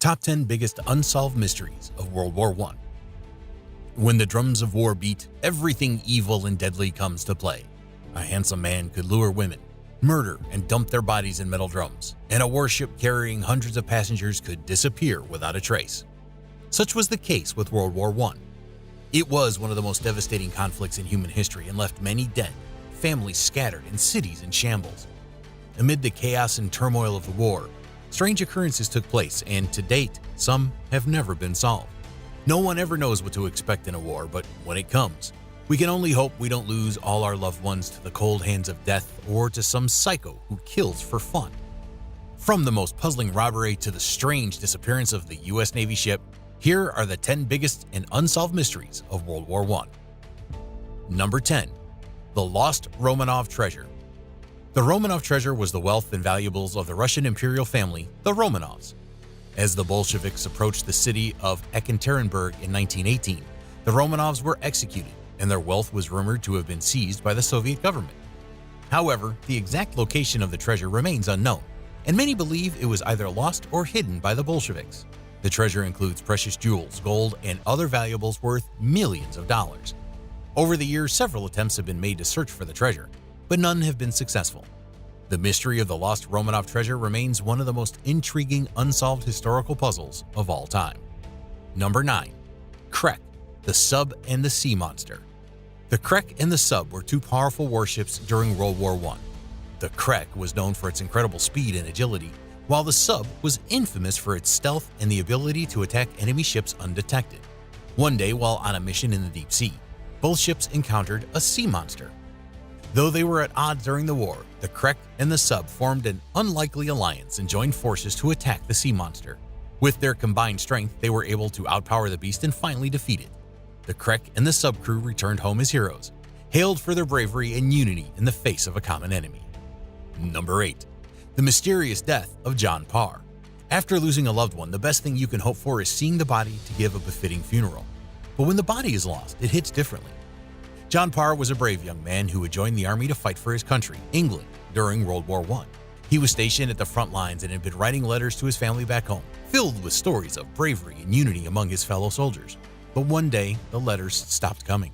Top 10 Biggest Unsolved Mysteries of World War I. When the drums of war beat, everything evil and deadly comes to play. A handsome man could lure women, murder and dump their bodies in metal drums, and a warship carrying hundreds of passengers could disappear without a trace. Such was the case with World War I. It was one of the most devastating conflicts in human history and left many dead, families scattered, and cities in shambles. Amid the chaos and turmoil of the war, strange occurrences took place, and to date, some have never been solved. No one ever knows what to expect in a war, but when it comes, we can only hope we don't lose all our loved ones to the cold hands of death or to some psycho who kills for fun. From the most puzzling robbery to the strange disappearance of the U.S. Navy ship, here are the 10 biggest and unsolved mysteries of World War I. Number 10. The Lost Romanov Treasure. The Romanov treasure was the wealth and valuables of the Russian imperial family, the Romanovs. As the Bolsheviks approached the city of Ekaterinburg in 1918, the Romanovs were executed, and their wealth was rumored to have been seized by the Soviet government. However, the exact location of the treasure remains unknown, and many believe it was either lost or hidden by the Bolsheviks. The treasure includes precious jewels, gold, and other valuables worth millions of dollars. Over the years, several attempts have been made to search for the treasure, but none have been successful. The mystery of the lost Romanov treasure remains one of the most intriguing unsolved historical puzzles of all time. Number 9. Krek, the Sub and the Sea Monster. The Krek and the Sub were two powerful warships during World War I. The Krek was known for its incredible speed and agility, while the Sub was infamous for its stealth and the ability to attack enemy ships undetected. One day, while on a mission in the deep sea, both ships encountered a sea monster. Though they were at odds during the war, the Krek and the Sub formed an unlikely alliance and joined forces to attack the sea monster. With their combined strength, they were able to outpower the beast and finally defeat it. The Krek and the Sub crew returned home as heroes, hailed for their bravery and unity in the face of a common enemy. Number 8. The mysterious death of John Parr. After losing a loved one, the best thing you can hope for is seeing the body to give a befitting funeral. But when the body is lost, it hits differently. John Parr was a brave young man who had joined the army to fight for his country, England, during World War I. He was stationed at the front lines and had been writing letters to his family back home, filled with stories of bravery and unity among his fellow soldiers. But one day, the letters stopped coming.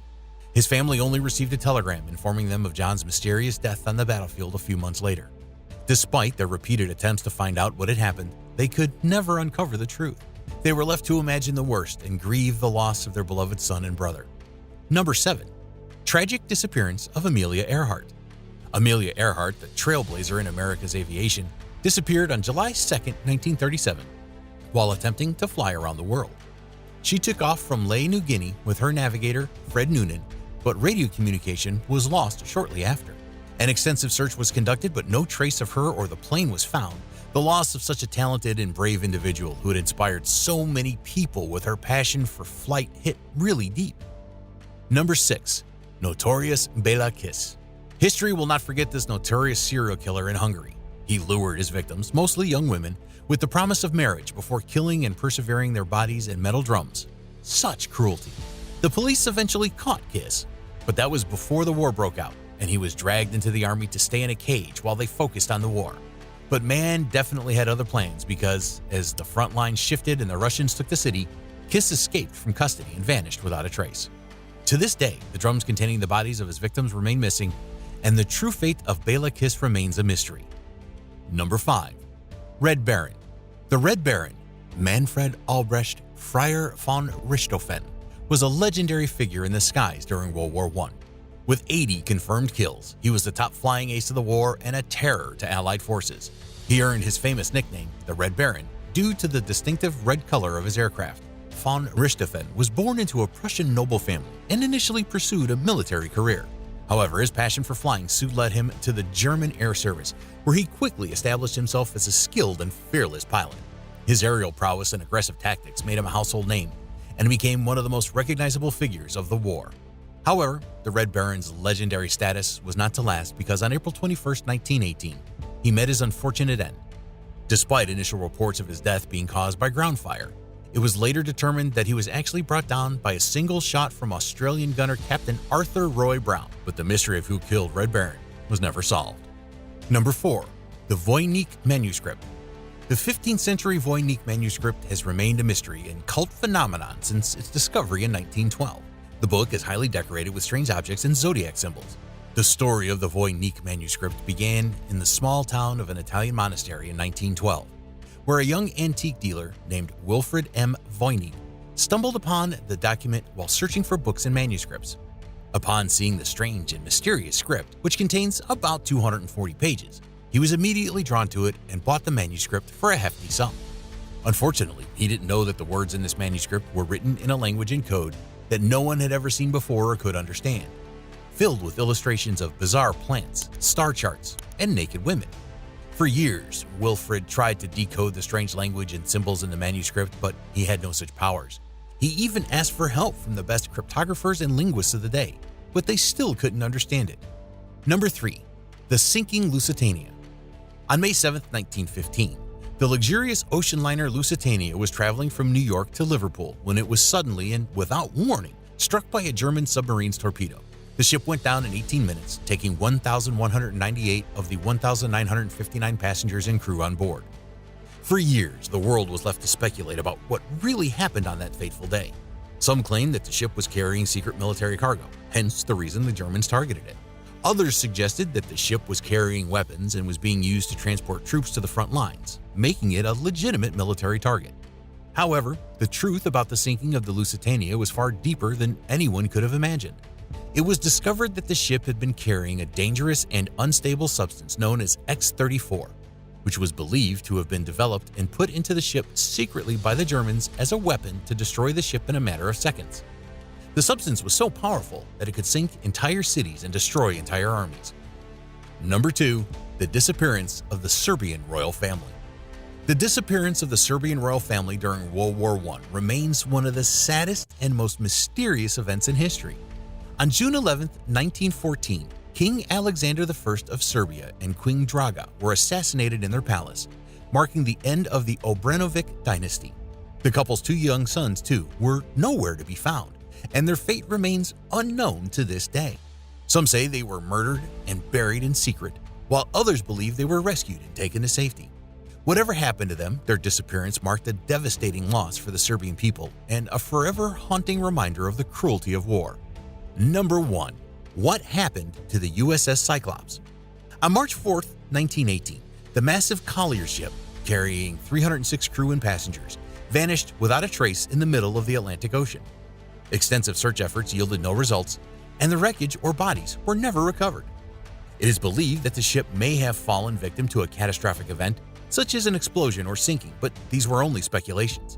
His family only received a telegram informing them of John's mysterious death on the battlefield a few months later. Despite their repeated attempts to find out what had happened, they could never uncover the truth. They were left to imagine the worst and grieve the loss of their beloved son and brother. Number 7. Tragic disappearance of Amelia Earhart. Amelia Earhart, the trailblazer in America's aviation, disappeared on July 2, 1937, while attempting to fly around the world. She took off from Lae, New Guinea with her navigator, Fred Noonan, but radio communication was lost shortly after. An extensive search was conducted, but no trace of her or the plane was found. The loss of such a talented and brave individual who had inspired so many people with her passion for flight hit really deep. Number 6. Notorious Bela Kiss. History will not forget this notorious serial killer in Hungary. He lured his victims, mostly young women, with the promise of marriage before killing and persevering their bodies in metal drums. Such cruelty. The police eventually caught Kiss, but that was before the war broke out, and he was dragged into the army to stay in a cage while they focused on the war. But man definitely had other plans because, as the front line shifted and the Russians took the city, Kiss escaped from custody and vanished without a trace. To this day, the drums containing the bodies of his victims remain missing, and the true fate of Bela Kiss remains a mystery. Number 5. Red Baron. The Red Baron, Manfred Albrecht Freyr von Richthofen, was a legendary figure in the skies during World War I. With 80 confirmed kills, he was the top flying ace of the war and a terror to Allied forces. He earned his famous nickname, the Red Baron, due to the distinctive red color of his aircraft. Von Richthofen was born into a Prussian noble family and initially pursued a military career. However, his passion for flying soon led him to the German Air Service, where he quickly established himself as a skilled and fearless pilot. His aerial prowess and aggressive tactics made him a household name, and became one of the most recognizable figures of the war. However, the Red Baron's legendary status was not to last because on April 21, 1918, he met his unfortunate end. Despite initial reports of his death being caused by ground fire, it was later determined that he was actually brought down by a single shot from Australian gunner Captain Arthur Roy Brown, but the mystery of who killed Red Baron was never solved. Number 4. The Voynich Manuscript. The 15th century Voynich manuscript has remained a mystery and cult phenomenon since its discovery in 1912. The book is highly decorated with strange objects and zodiac symbols. The story of the Voynich manuscript began in the small town of an Italian monastery in 1912, where a young antique dealer named Wilfred M. Voynich stumbled upon the document while searching for books and manuscripts. Upon seeing the strange and mysterious script, which contains about 240 pages, he was immediately drawn to it and bought the manuscript for a hefty sum. Unfortunately, he didn't know that the words in this manuscript were written in a language and code that no one had ever seen before or could understand, filled with illustrations of bizarre plants, star charts, and naked women. For years, Wilfred tried to decode the strange language and symbols in the manuscript, but he had no such powers. He even asked for help from the best cryptographers and linguists of the day, but they still couldn't understand it. Number 3. The Sinking Lusitania. On May 7, 1915, the luxurious ocean liner Lusitania was traveling from New York to Liverpool when it was suddenly and without warning struck by a German submarine's torpedo. The ship went down in 18 minutes, taking 1,198 of the 1,959 passengers and crew on board. For years, the world was left to speculate about what really happened on that fateful day. Some claimed that the ship was carrying secret military cargo, hence the reason the Germans targeted it. Others suggested that the ship was carrying weapons and was being used to transport troops to the front lines, making it a legitimate military target. However, the truth about the sinking of the Lusitania was far deeper than anyone could have imagined. It was discovered that the ship had been carrying a dangerous and unstable substance known as X-34, which was believed to have been developed and put into the ship secretly by the Germans as a weapon to destroy the ship in a matter of seconds. The substance was so powerful that it could sink entire cities and destroy entire armies. Number 2. The disappearance of the Serbian royal family. The disappearance of the Serbian royal family during World War I remains one of the saddest and most mysterious events in history. On June 11, 1914, King Alexander I of Serbia and Queen Draga were assassinated in their palace, marking the end of the Obrenović dynasty. The couple's 2 young sons, too, were nowhere to be found, and their fate remains unknown to this day. Some say they were murdered and buried in secret, while others believe they were rescued and taken to safety. Whatever happened to them, their disappearance marked a devastating loss for the Serbian people and a forever haunting reminder of the cruelty of war. Number 1. What happened to the USS Cyclops? On March 4, 1918, the massive collier ship, carrying 306 crew and passengers, vanished without a trace in the middle of the Atlantic Ocean. Extensive search efforts yielded no results, and the wreckage or bodies were never recovered. It is believed that the ship may have fallen victim to a catastrophic event, such as an explosion or sinking, but these were only speculations.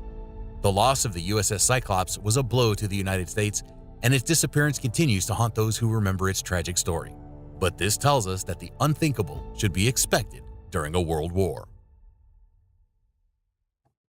The loss of the USS Cyclops was a blow to the United States, and its disappearance continues to haunt those who remember its tragic story. But this tells us that the unthinkable should be expected during a world war.